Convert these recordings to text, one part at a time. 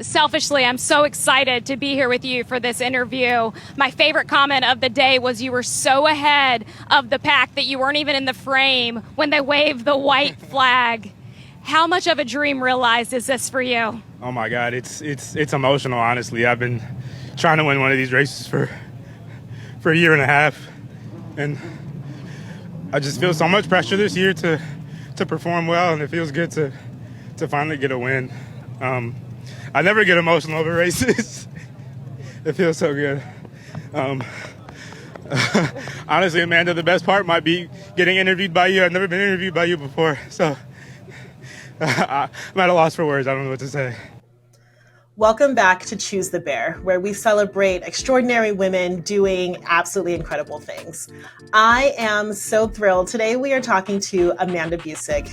selfishly, I'm so excited to be here with you for this interview. My favorite comment of the day was you were so ahead of the pack that you weren't even in the frame when they waved the white flag. How much of a dream realized is this for you? Oh my God, it's emotional, honestly. I've been trying to win one of these races for a year and a half, and I just feel so much pressure this year to perform well, and it feels good to finally get a win. I never get emotional over races. It feels so good. Honestly, Amanda, the best part might be getting interviewed by you. I've never been interviewed by you before, so I'm at a loss for words. I don't know what to say. Welcome back to Choose the Bear, where we celebrate extraordinary women doing absolutely incredible things. I am so thrilled. Today we are talking to Amanda Busick,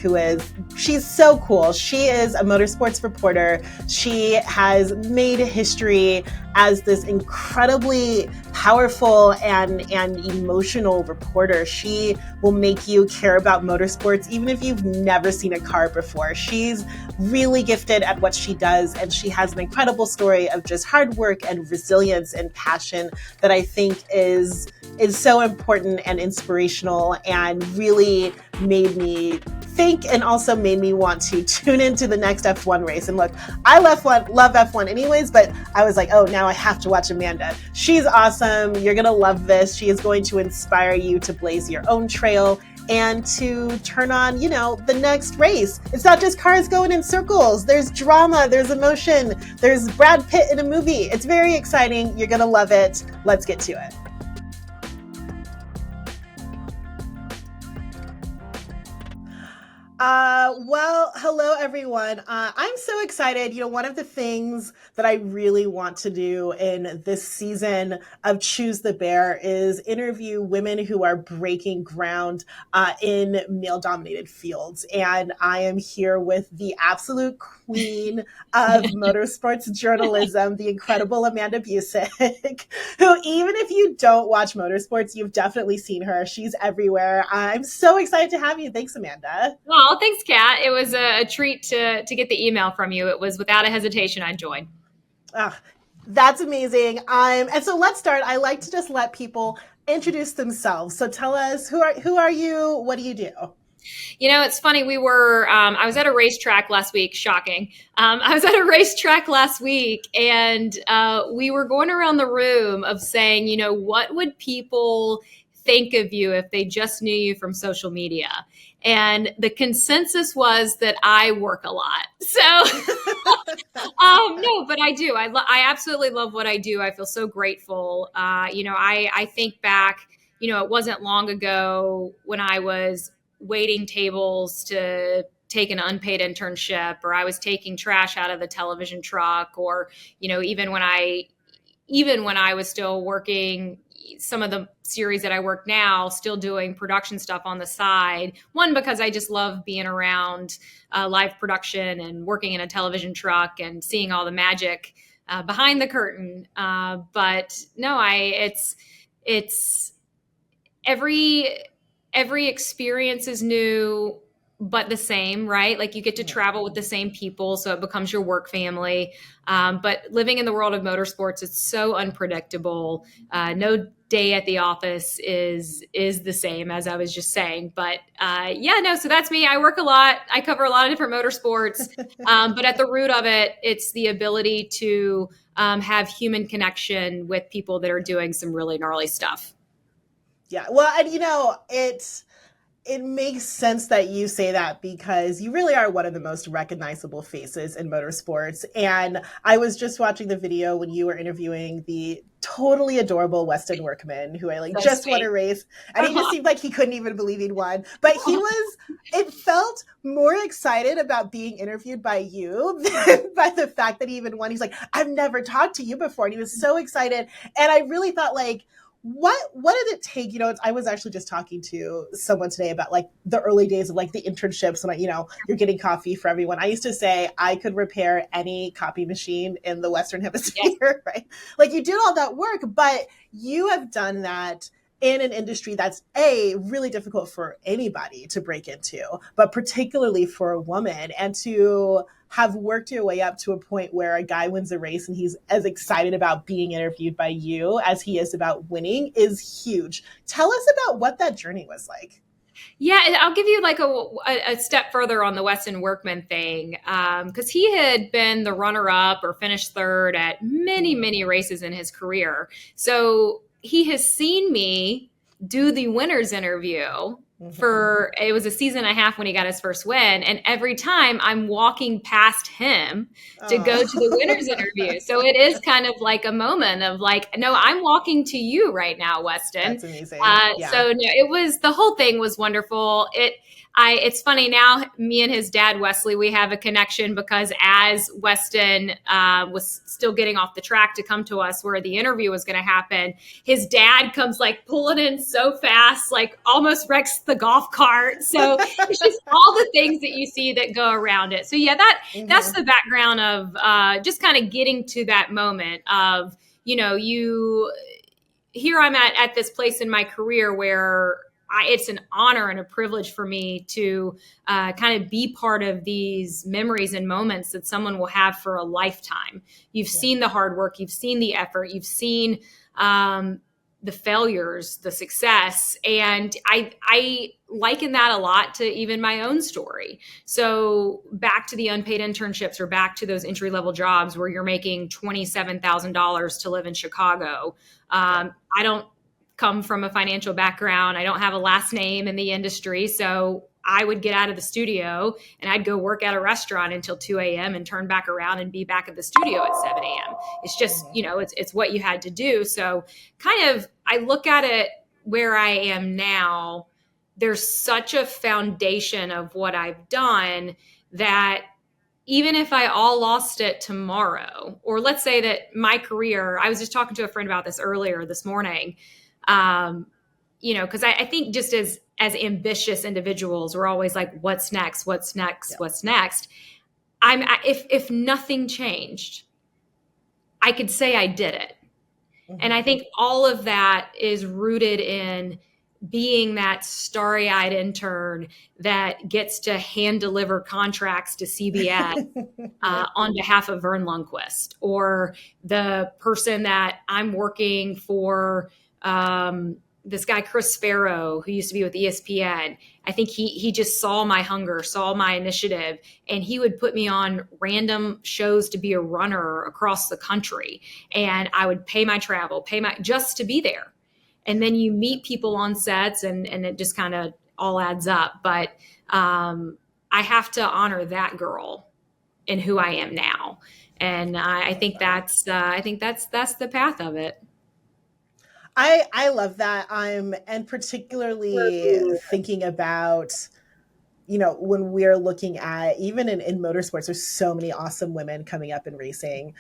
she's so cool. She is a motorsports reporter. She has made history as this incredibly powerful and emotional reporter. She will make you care about motorsports even if you've never seen a car before. She's really gifted at what she does, and she has an incredible story of just hard work and resilience and passion that I think is so important and inspirational, and really made me think and also made me want to tune into the next F1 race. And look, I love F1 anyways, but I was like, oh, now I have to watch Amanda. She's awesome. You're going to love this. She is going to inspire you to blaze your own trail and to turn on, the next race. It's not just cars going in circles. There's drama, there's emotion, there's Brad Pitt in a movie. It's very exciting. You're going to love it. Let's get to it. Well, hello everyone. I'm so excited. One of the things that I really want to do in this season of Choose the Bear is interview women who are breaking ground in male-dominated fields. And I am here with the absolute queen of motorsports journalism, the incredible Amanda Busick, who, even if you don't watch motorsports, you've definitely seen her. She's everywhere. I'm so excited to have you. Thanks, Amanda. Well, thanks, Kat. It was a treat to get the email from you. It was without a hesitation I joined. That's amazing. And so let's start. I like to just let people introduce themselves. So tell us, who are you? What do you do? It's funny. I was at a racetrack last week. Shocking. I was at a racetrack last week, and we were going around the room of saying, what would people think of you if they just knew you from social media? And the consensus was that I work a lot. So, no, but I do. I absolutely love what I do. I feel so grateful. I think back, it wasn't long ago when I was waiting tables to take an unpaid internship, or I was taking trash out of the television truck, or, even when I was still working some of the series that I work now, still doing production stuff on the side. One, because I just love being around live production and working in a television truck and seeing all the magic behind the curtain. But no, it's every experience is new, but the same, right? Like, you get to travel with the same people, so it becomes your work family. But living in the world of motorsports, it's so unpredictable. No day at the office is the same, as I was just saying. But so that's me. I work a lot. I cover a lot of different motorsports. But at the root of it, it's the ability to have human connection with people that are doing some really gnarly stuff. Yeah, well, and it makes sense that you say that, because you really are one of the most recognizable faces in motorsports. And I was just watching the video when you were interviewing the totally adorable Weston Workman, who I just won a race, and he just seemed like he couldn't even believe he'd won. But it felt more excited about being interviewed by you than by the fact that he even won. He's like, I've never talked to you before. And he was so excited. And I really thought, what did it take? I was actually just talking to someone today about the early days of the internships when you're getting coffee for everyone. I used to say I could repair any copy machine in the Western Hemisphere, right? You did all that work, but you have done that in an industry that's really difficult for anybody to break into, but particularly for a woman, and to have worked your way up to a point where a guy wins a race and he's as excited about being interviewed by you as he is about winning is huge. Tell us about what that journey was like. Yeah, I'll give you like a step further on the Weston Workman thing, because he had been the runner-up or finished third at many races in his career. So he has seen me do the winner's interview for, it was a season and a half when he got his first win. And every time I'm walking past him to go to the winner's interview. So it is kind of like a moment of like, no, I'm walking to you right now, Weston. That's amazing. So no, it was, the whole thing was wonderful. It's funny now, me and his dad, Wesley, we have a connection because as Weston was still getting off the track to come to us where the interview was going to happen, his dad comes like pulling in so fast, like almost wrecks the golf cart. So it's just all the things that you see that go around it. So yeah, that's the background of just kind of getting to that moment of, here I'm at this place in my career where it's an honor and a privilege for me to kind of be part of these memories and moments that someone will have for a lifetime. You've seen the hard work, you've seen the effort, you've seen the failures, the success. And I liken that a lot to even my own story. So back to the unpaid internships or back to those entry-level jobs where you're making $27,000 to live in Chicago. I don't come from a financial background. I don't have a last name in the industry. So I would get out of the studio and I'd go work at a restaurant until 2 a.m. and turn back around and be back at the studio at 7 a.m. It's just, it's what you had to do. So kind of, I look at it where I am now, there's such a foundation of what I've done that even if I all lost it tomorrow, or let's say that my career, I was just talking to a friend about this earlier this morning, because I think just as ambitious individuals, we're always like, what's next? What's next? Yeah. What's next? If nothing changed, I could say I did it. Mm-hmm. And I think all of that is rooted in being that starry-eyed intern that gets to hand deliver contracts to CBS on behalf of Vern Lundquist, or the person that I'm working for, this guy, Chris Sparrow, who used to be with ESPN. I think he just saw my hunger, saw my initiative, and he would put me on random shows to be a runner across the country. And I would pay my travel, just to be there. And then you meet people on sets and it just kind of all adds up. But I have to honor that girl in who I am now. And I think that's the path of it. I love that. And particularly thinking about, when we're looking at, even in motorsports, there's so many awesome women coming up in racing.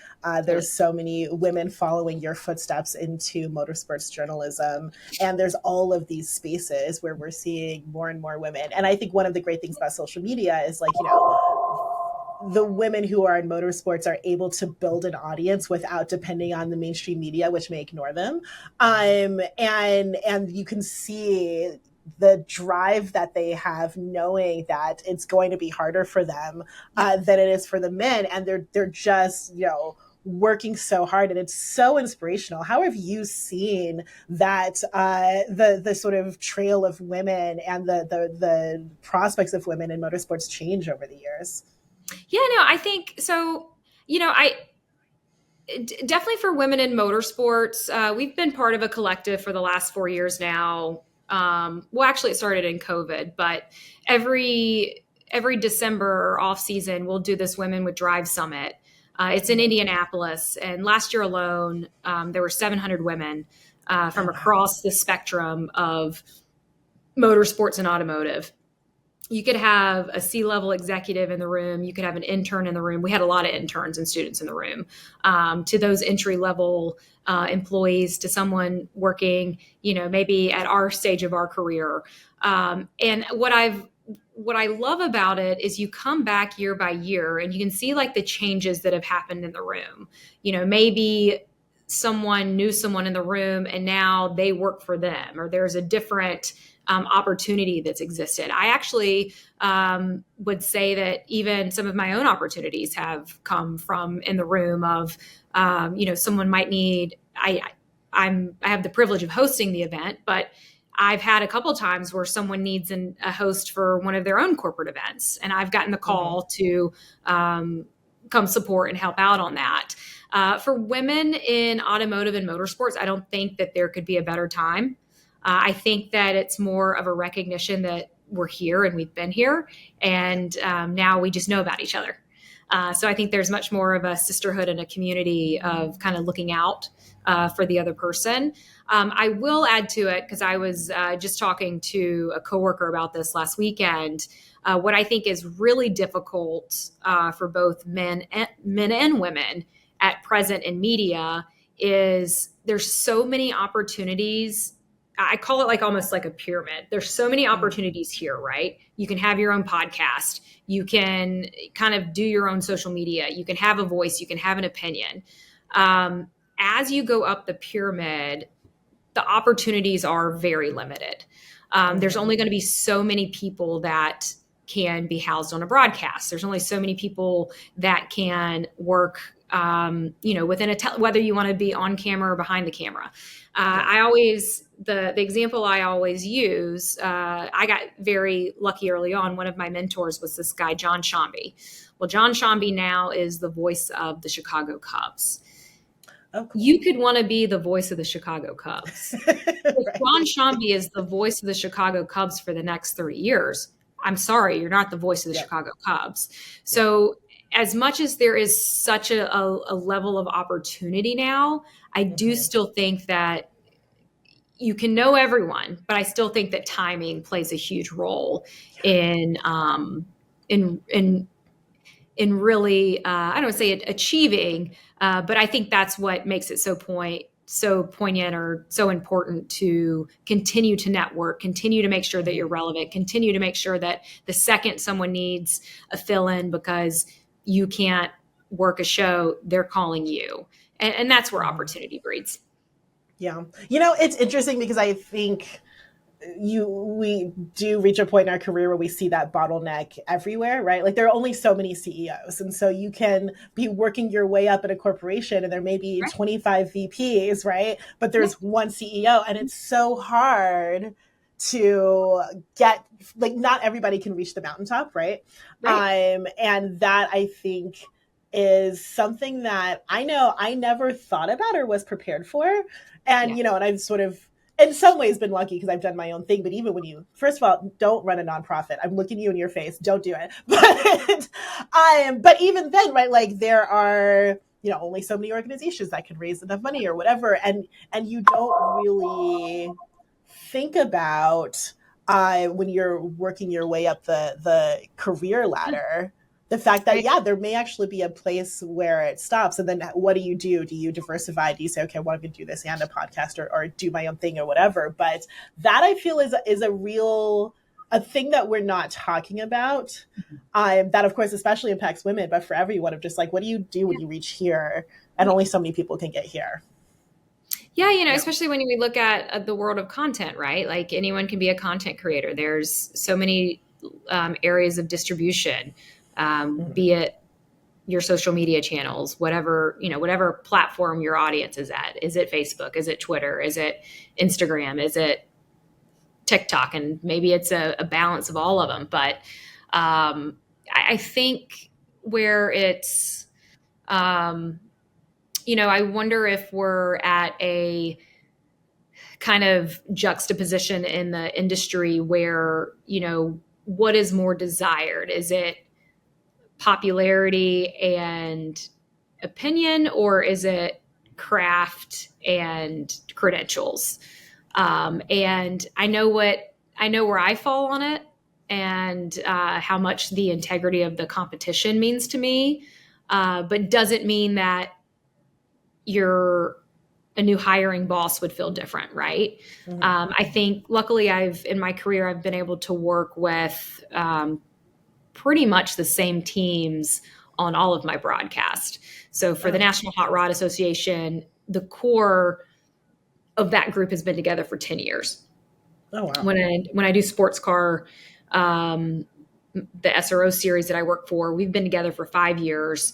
There's so many women following your footsteps into motorsports journalism. And there's all of these spaces where we're seeing more and more women. And I think one of the great things about social media is like, the women who are in motorsports are able to build an audience without depending on the mainstream media, which may ignore them. And you can see the drive that they have, knowing that it's going to be harder for them than it is for the men. And they're just, working so hard, and it's so inspirational. How have you seen that the sort of trail of women and the prospects of women in motorsports change over the years? Yeah, no, I think so. Definitely for women in motorsports, we've been part of a collective for the last 4 years now. Well, actually it started in COVID, but every December off season, we'll do this Women with Drive Summit. It's in Indianapolis. And last year alone, there were 700 women from across the spectrum of motorsports and automotive. You could have a C-level executive in the room. You could have an intern in the room. We had a lot of interns and students in the room, to those entry-level employees, to someone working, maybe at our stage of our career. And what I love about it is you come back year by year and you can see like the changes that have happened in the room. Maybe someone knew someone in the room and now they work for them, or there's a different opportunity that's existed. I actually would say that even some of my own opportunities have come from in the room of, someone might need, I have the privilege of hosting the event, but I've had a couple times where someone needs a host for one of their own corporate events, and I've gotten the call to come support and help out on that. For women in automotive and motorsports, I don't think that there could be a better time. I think that it's more of a recognition that we're here and we've been here, and now we just know about each other. So I think there's much more of a sisterhood and a community of kind of looking out for the other person. I will add to it, because I was just talking to a coworker about this last weekend. What I think is really difficult for both men and women at present in media is there's so many opportunities. I call it like almost like a pyramid. There's so many opportunities here, right? You can have your own podcast. You can kind of do your own social media. You can have a voice. You can have an opinion. As you go up the pyramid, the opportunities are very limited. There's only going to be so many people that can be housed on a broadcast. There's only so many people that can work, within whether you want to be on camera or behind the camera. The example I always use, I got very lucky early on. One of my mentors was this guy, John Shambi. Well, John Shambi now is the voice of the Chicago Cubs. Oh, cool. You could want to be the voice of the Chicago Cubs. If John Shambi is the voice of the Chicago Cubs for the next 30 years, I'm sorry, you're not the voice of the Chicago Cubs. So as much as there is such a level of opportunity now, I do still think that you can know everyone, but I still think that timing plays a huge role in really, I don't want to say achieving, but I think that's what makes it so poignant or so important to continue to network, continue to make sure that you're relevant, continue to make sure that the second someone needs a fill-in because you can't work a show, they're calling you. And that's where opportunity breeds. Yeah. It's interesting because I think we do reach a point in our career where we see that bottleneck everywhere, right? Like there are only so many CEOs. And so you can be working your way up in a corporation and there may be 25 VPs, right? But there's one CEO, and it's so hard to get, like, not everybody can reach the mountaintop, right? And that, I think, is something that I know I never thought about or was prepared for. And, and I've sort of, in some ways, been lucky because I've done my own thing. But even when first of all, don't run a nonprofit. I'm looking you in your face. Don't do it. But even then, right, like there are, only so many organizations that can raise enough money or whatever. And you don't really think about when you're working your way up the career ladder, the fact that, there may actually be a place where it stops. And then what do? Do you diversify? Do you say, okay, well, I'm going to do this and a podcast or do my own thing or whatever? But that I feel is a thing that we're not talking about. That, of course, especially impacts women, but for everyone of just like, what do you do when you reach here and only so many people can get here? Yeah, especially when we look at the world of content, right? Like anyone can be a content creator. There's so many areas of distribution. Be it your social media channels, whatever platform your audience is at. Is it Facebook? Is it Twitter? Is it Instagram? Is it TikTok? And maybe it's a balance of all of them. But I think where it's, I wonder if we're at a kind of juxtaposition in the industry where, what is more desired? Is it popularity and opinion, or is it craft and credentials? And I know where I fall on it, and how much the integrity of the competition means to me, but doesn't mean that a new hiring boss would feel different, right? Mm-hmm. I think luckily in my career, I've been able to work with pretty much the same teams on all of my broadcasts. So for the National Hot Rod Association, the core of that group has been together for 10 years. Oh, wow. When I do sports car, the SRO series that I work for, we've been together for 5 years.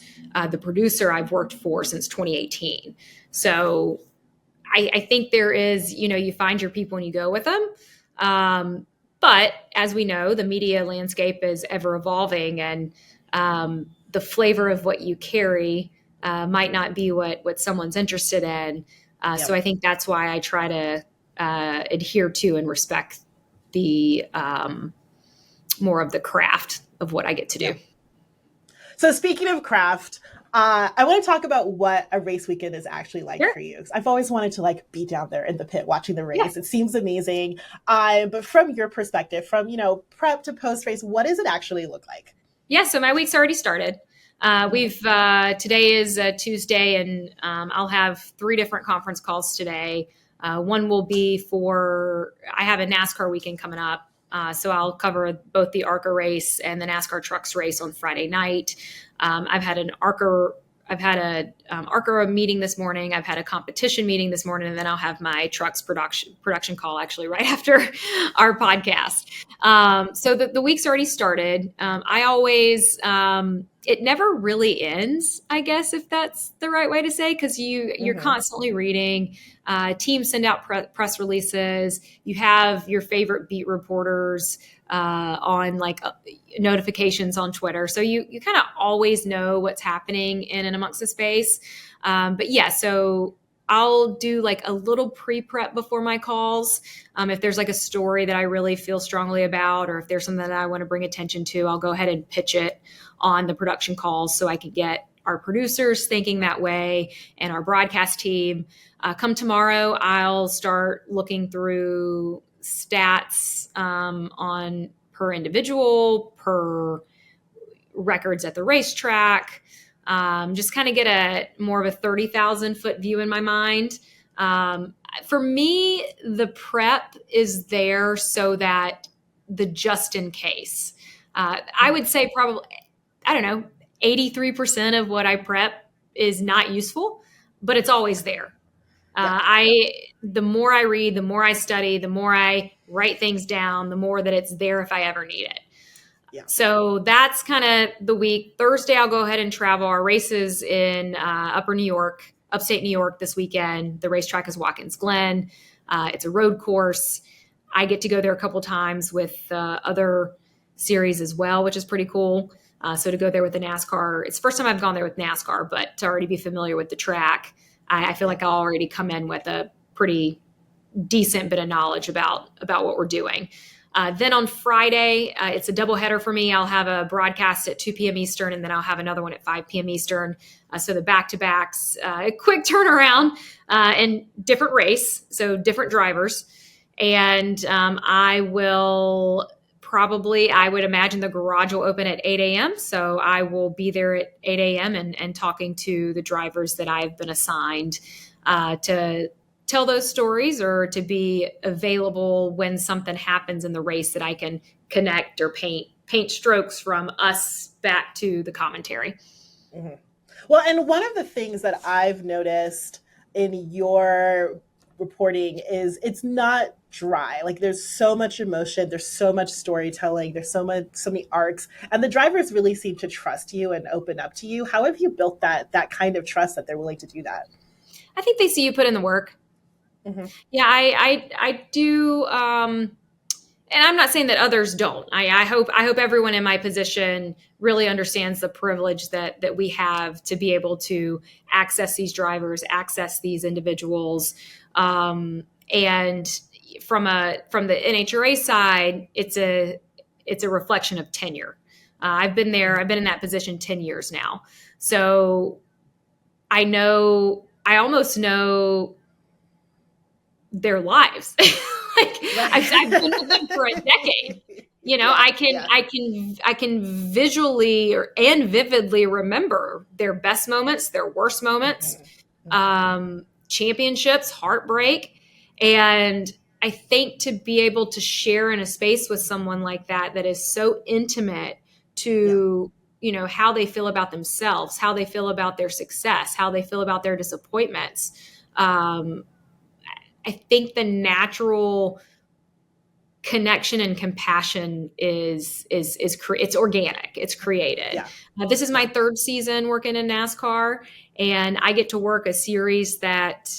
The producer I've worked for since 2018. So I think there is, you find your people and you go with them. But as we know, the media landscape is ever evolving, and the flavor of what you carry might not be what someone's interested in. So I think that's why I try to adhere to and respect the more of the craft of what I get to do. So speaking of craft, I want to talk about what a race weekend is actually like for you. I've always wanted to be down there in the pit watching the race. Yeah. It seems amazing. But from your perspective, from, prep to post race, what does it actually look like? Yeah. So my week's already started. Today is Tuesday, and I'll have 3 different conference calls today. One will be I have a NASCAR weekend coming up. So I'll cover both the ARCA race and the NASCAR trucks race on Friday night. I've had an ARCA meeting this morning. I've had a competition meeting this morning, and then I'll have my trucks production call actually right after our podcast. So the week's already started. I always, it never really ends, I guess, if that's the right way to say, because you're constantly reading. Teams send out press releases. You have your favorite beat reporters on notifications on Twitter. So you kind of always know what's happening in and amongst the space. But yeah, so I'll do a little pre-prep before my calls. If there's a story that I really feel strongly about, or if there's something that I want to bring attention to, I'll go ahead and pitch it on the production calls so I can get our producers thinking that way and our broadcast team. Come tomorrow, I'll start looking through stats on per individual, per records at the racetrack, just kind of get a more of a 30,000 foot view in my mind. For me, the prep is there so that the just in case. I would say probably, 83% of what I prep is not useful, but it's always there. The more I read, the more I study, the more I write things down, the more that it's there if I ever need it. Yeah. So that's kind of the week. Thursday, I'll go ahead and travel. Our races in upstate New York this weekend. The racetrack is Watkins Glen. It's a road course. I get to go there a couple times with other series as well, which is pretty cool. So to go there with the NASCAR, it's the first time I've gone there with NASCAR, but to already be familiar with the track, I feel like I'll already come in with a pretty decent bit of knowledge about what we're doing. Then on Friday, it's a doubleheader for me. I'll have a broadcast at 2 p.m. Eastern, and then I'll have another one at 5 p.m. Eastern. So the back-to-backs, a quick turnaround and different race, so different drivers. And I would imagine the garage will open at 8 a.m. So I will be there at 8 a.m. and talking to the drivers that I've been assigned to tell those stories or to be available when something happens in the race that I can connect or paint strokes from us back to the commentary. Mm-hmm. Well, and one of the things that I've noticed in your reporting is it's not dry. There's so much emotion, there's so much storytelling, there's so many arcs, and the drivers really seem to trust you and open up to you. How have you built that kind of trust that they're willing to do that? I think they see you put in the work. Mm-hmm. Yeah, I do. And I'm not saying that others don't. I hope everyone in my position really understands the privilege that we have to be able to access these drivers, access these individuals. And from the NHRA side, it's a reflection of tenure. I've been in that position 10 years now. So I almost know their lives. I've been with them for a decade. I can visually and vividly remember their best moments, their worst moments, championships, heartbreak. And I think to be able to share in a space with someone like that is so intimate to how they feel about themselves, how they feel about their success, how they feel about their disappointments. I think the natural connection and compassion is it's organic, it's created. Yeah. This is my third season working in NASCAR, and I get to work a series that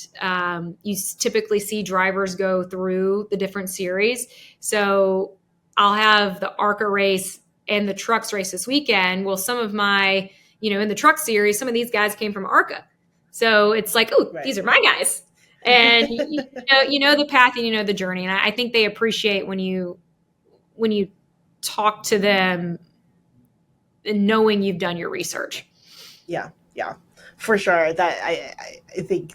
you typically see drivers go through the different series. So I'll have the ARCA race and the trucks race this weekend. Well, some of my, in the truck series, some of these guys came from ARCA. So it's like, oh, Right. These are my guys. And you know the path and you know the journey. And I think they appreciate when you talk to them and knowing you've done your research. Yeah, for sure. That I think,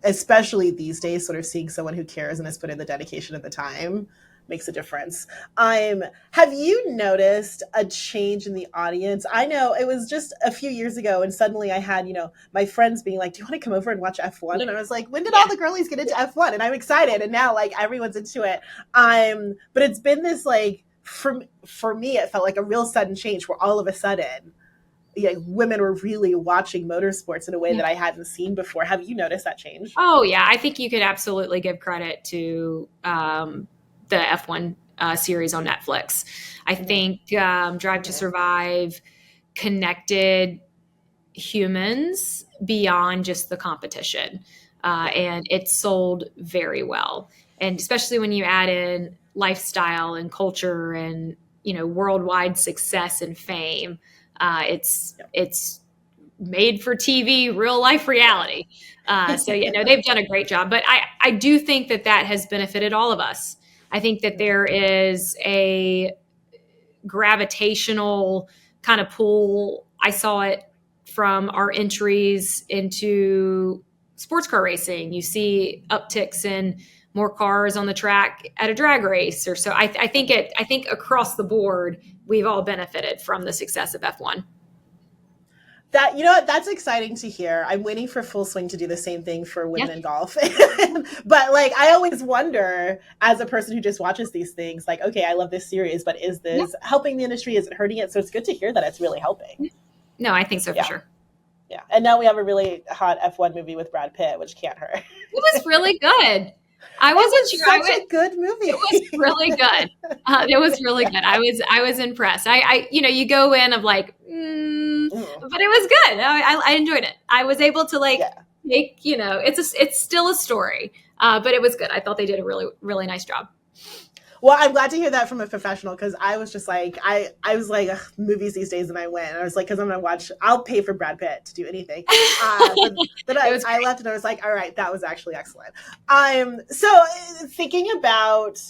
especially these days, sort of seeing someone who cares and has put in the dedication and the time makes a difference. Have you noticed a change in the audience? I know it was just a few years ago, and suddenly I had, my friends being like, "Do you want to come over and watch F1?" And I was like, "When did all the girlies get into F1?" And I'm excited, and now like everyone's into it. But it's been this like for me, it felt like a real sudden change where all of a sudden, women were really watching motorsports in a way that I hadn't seen before. Have you noticed that change? Oh yeah, I think you could absolutely give credit to the F1 series on Netflix. I think Drive to Survive connected humans beyond just the competition. And it sold very well. And especially when you add in lifestyle and culture and, worldwide success and fame, it's made for TV, real life reality. They've done a great job. But I do think that has benefited all of us. I think that there is a gravitational kind of pull. I saw it from our entries into sports car racing. You see upticks in more cars on the track at a drag race or so. I think across the board, we've all benefited from the success of F1. That's exciting to hear. I'm waiting for Full Swing to do the same thing for women in golf. But like, I always wonder, as a person who just watches these things, like, okay, I love this series, but is this helping the industry? Is it hurting it? So it's good to hear that it's really helping. No, I think so for sure. Yeah. And now we have a really hot F1 movie with Brad Pitt, which can't hurt. It was really good. I wasn't sure. Such a good movie. It was really good. It was really good. I was impressed. You go in of like, but it was good. I enjoyed it. I was able to make, it's still a story, but it was good. I thought they did a really, really nice job. Well, I'm glad to hear that from a professional, because I was just like, I was like, movies these days, and I went, and I was like, because I'm going to watch, I'll pay for Brad Pitt to do anything. But I left, and I was like, all right, that was actually excellent. So thinking about,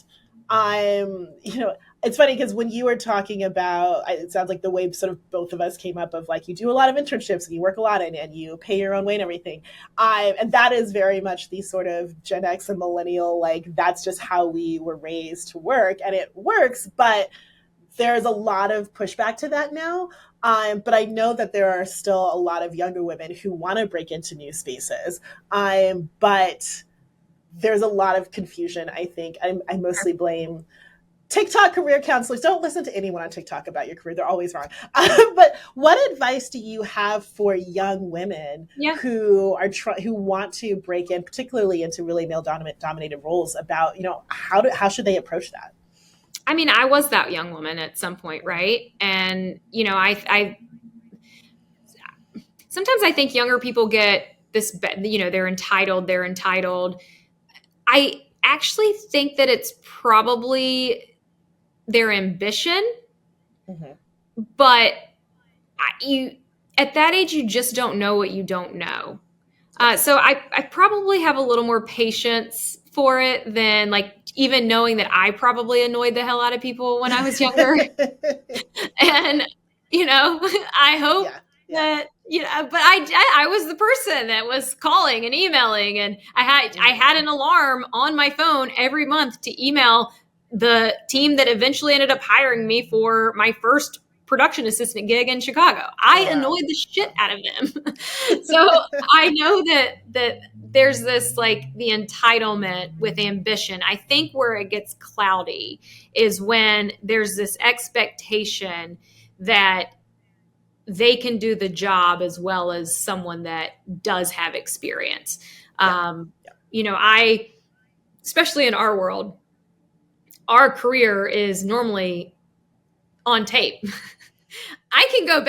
it's funny because when you were talking about, it sounds like the way sort of both of us came up of like, you do a lot of internships and you work a lot and you pay your own way and everything. And that is very much the sort of Gen X and millennial, like that's just how we were raised to work, and it works, but there's a lot of pushback to that now. But I know that there are still a lot of younger women who want to break into new spaces. But there's a lot of confusion, I think. I mostly blame TikTok career counselors. Don't listen to anyone on TikTok about your career. They're always wrong. But what advice do you have for young women who are who want to break in, particularly into really male dominated roles, about, how should they approach that? I mean, I was that young woman at some point, right? And, I sometimes I think younger people get this, they're entitled. I actually think that it's probably their ambition, but at that age, you just don't know what you don't know. So I probably have a little more patience for it than like even knowing that I probably annoyed the hell out of people when I was younger. And, I hope that, but I was the person that was calling and emailing, and I had an alarm on my phone every month to email the team that eventually ended up hiring me for my first production assistant gig in Chicago. I annoyed the shit out of them. So I know that there's this like the entitlement with ambition. I think where it gets cloudy is when there's this expectation that they can do the job as well as someone that does have experience. Especially in our world, our career is normally on tape. I can go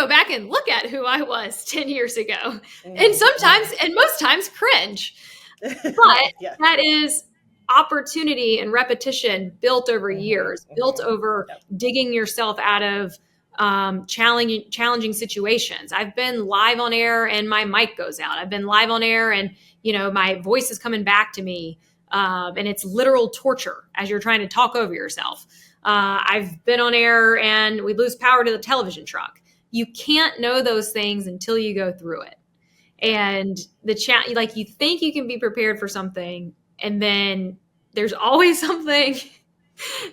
back and look at who I was 10 years ago, and most times cringe. But that is opportunity and repetition built over years, built over digging yourself out of challenging situations. I've been live on air and my mic goes out. I've been live on air and my voice is coming back to me, and it's literal torture as you're trying to talk over yourself. I've been on air and we lose power to the television truck. You can't know those things until you go through it. And you think you can be prepared for something, and then there's always something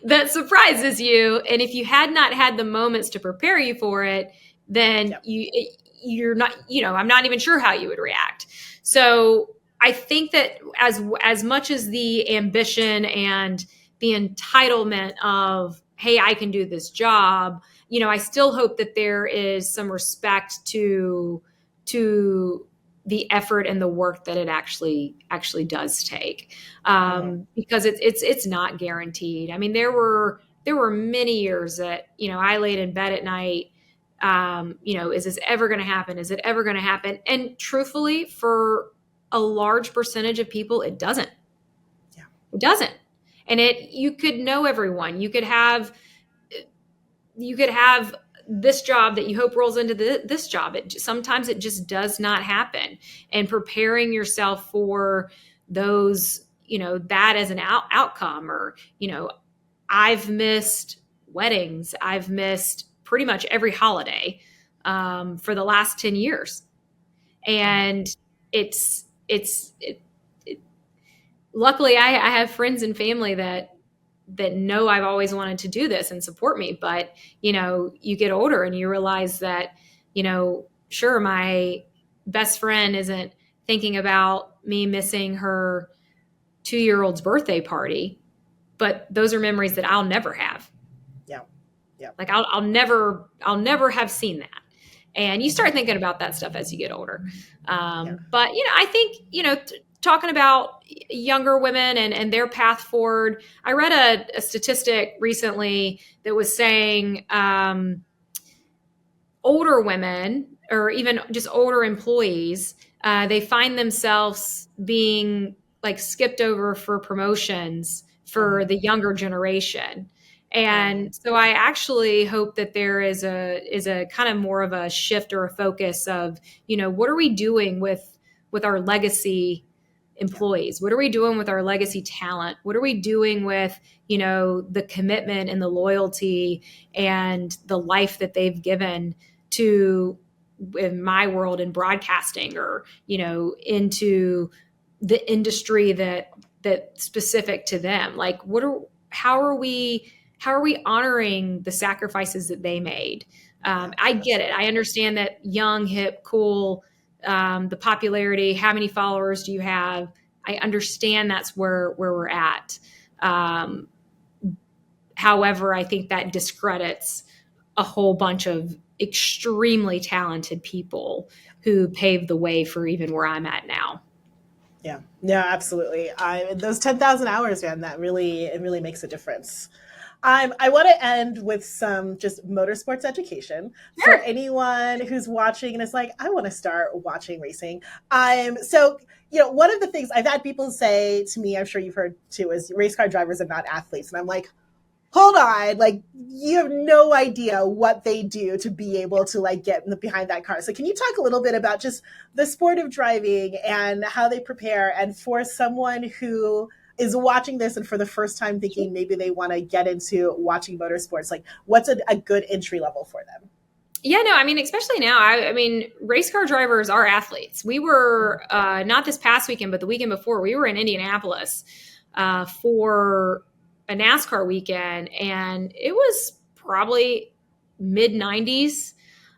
that surprises you. And if you had not had the moments to prepare you for it, then you're not, I'm not even sure how you would react. So I think that as much as the ambition and the entitlement of, hey, I can do this job, I still hope that there is some respect to the effort and the work that it actually does take, because it's not guaranteed. I mean, there were many years that I laid in bed at night. Is this ever going to happen? Is it ever going to happen? And truthfully, for a large percentage of people, it doesn't. Yeah, it doesn't. And you could know everyone. You could have this job that you hope rolls into this job. Sometimes it just does not happen. And preparing yourself for those, that as an outcome, or, I've missed weddings. I've missed pretty much every holiday for the last 10 years. And luckily I have friends and family that know I've always wanted to do this and support me. But, you get older and you realize that, sure, my best friend isn't thinking about me missing her 2-year-old's birthday party, but those are memories that I'll never have. Yeah. Yeah. Like I'll never have seen that. And you start thinking about that stuff as you get older. But, I think, talking about younger women and their path forward, I read a statistic recently that was saying older women, or even just older employees, they find themselves being like skipped over for promotions for the younger generation. And so I actually hope that there is a kind of more of a shift or a focus of, what are we doing with our legacy employees? What are we doing with our legacy talent? What are we doing with, the commitment and the loyalty and the life that they've given to, in my world, in broadcasting, or, into the industry that specific to them? Like, how are we honoring the sacrifices that they made? I get it. I understand that young, hip, cool, the popularity, how many followers do you have? I understand that's where we're at. However, I think that discredits a whole bunch of extremely talented people who paved the way for even where I'm at now. Yeah, absolutely. Those 10,000 hours, man, it really makes a difference. I want to end with some just motorsports education for anyone who's watching and is like, I want to start watching racing. So, one of the things I've had people say to me, I'm sure you've heard too, is race car drivers are not athletes. And I'm like, hold on, like, you have no idea what they do to be able to get behind that car. So can you talk a little bit about just the sport of driving and how they prepare, and for someone who is watching this and for the first time thinking maybe they want to get into watching motorsports, like what's a good entry level for them? Yeah, no, I mean, especially now, I mean, race car drivers are athletes. We were, not this past weekend, but the weekend before, we were in Indianapolis for a NASCAR weekend, and it was probably mid 90s.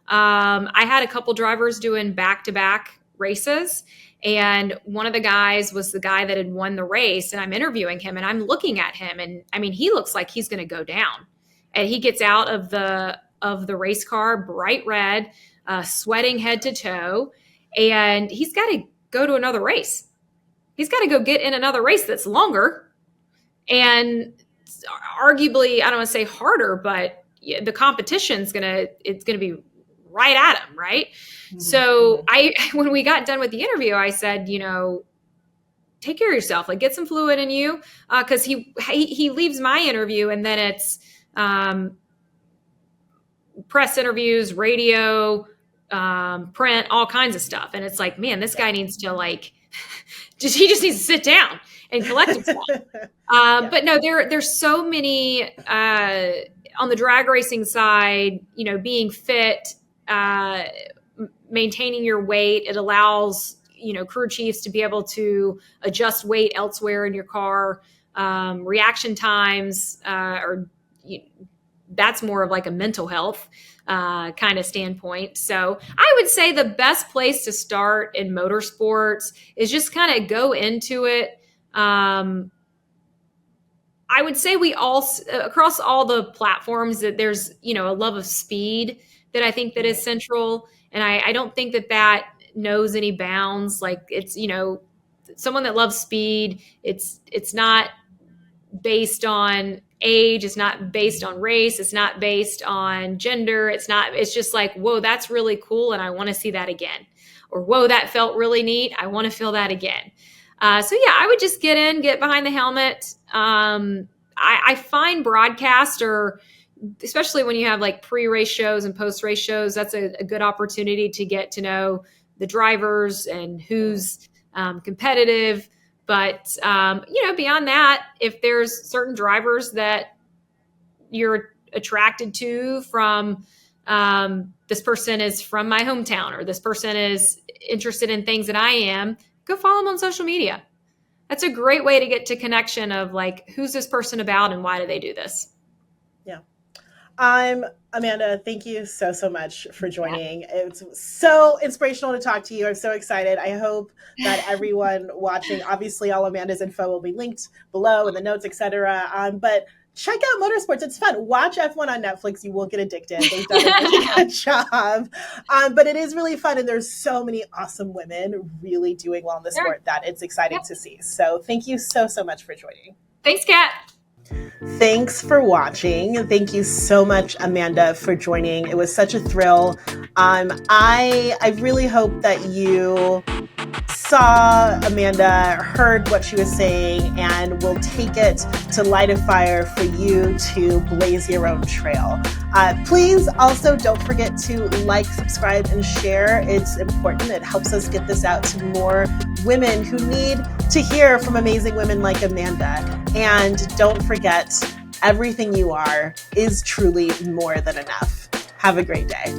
I had a couple drivers doing back-to-back races, and one of the guys was the guy that had won the race, and I'm interviewing him and I'm looking at him, and I mean, he looks like he's going to go down. And he gets out of the of the race car, bright red, sweating head to toe, and he's got to go to another race. He's got to go get in another race that's longer and arguably, I don't want to say harder, but the competition's it's gonna be right at him, right? Mm-hmm. So when we got done with the interview, I said, take care of yourself, like get some fluid in you, because he leaves my interview and then it's press interviews, radio, print, all kinds of stuff, and it's like, man, this guy needs to he just needs to sit down and collect himself. But no, there's so many on the drag racing side, being fit, maintaining your weight. It allows, crew chiefs to be able to adjust weight elsewhere in your car. Reaction times that's more of like a mental health kind of standpoint. So I would say the best place to start in motorsports is just kind of go into it. I would say we all, across all the platforms, that there's, a love of speed that I think that is central. And I don't think that knows any bounds. Like it's, someone that loves speed, it's not based on age. It's not based on race. It's not based on gender. It's just like, whoa, that's really cool. And I want to see that again. Or, whoa, that felt really neat. I want to feel that again. So yeah, I would just get behind the helmet. I find broadcast, or especially when you have like pre-race shows and post-race shows, that's a good opportunity to get to know the drivers and who's competitive. But, beyond that, if there's certain drivers that you're attracted to from this person is from my hometown, or this person is interested in things that I am, go follow them on social media. That's a great way to get to connection of like, who's this person about and why do they do this? Yeah. Amanda, thank you so much for joining. It's so inspirational to talk to you. I'm so excited. I hope that everyone watching, obviously all Amanda's info will be linked below in the notes, etc. But check out Motorsports. It's fun. Watch F1 on Netflix. You will get addicted. They've done a really good job. But it is really fun. And there's so many awesome women really doing well in the sport that it's exciting to see. So thank you so much for joining. Thanks, Kat. Thanks for watching. Thank you so much, Amanda, for joining. It was such a thrill. I really hope that you saw Amanda, heard what she was saying, and will take it to light a fire for you to blaze your own trail. Please also don't forget to like, subscribe, and share. It's important. It helps us get this out to more women who need to hear from amazing women like Amanda. And don't forget, everything you are is truly more than enough. Have a great day.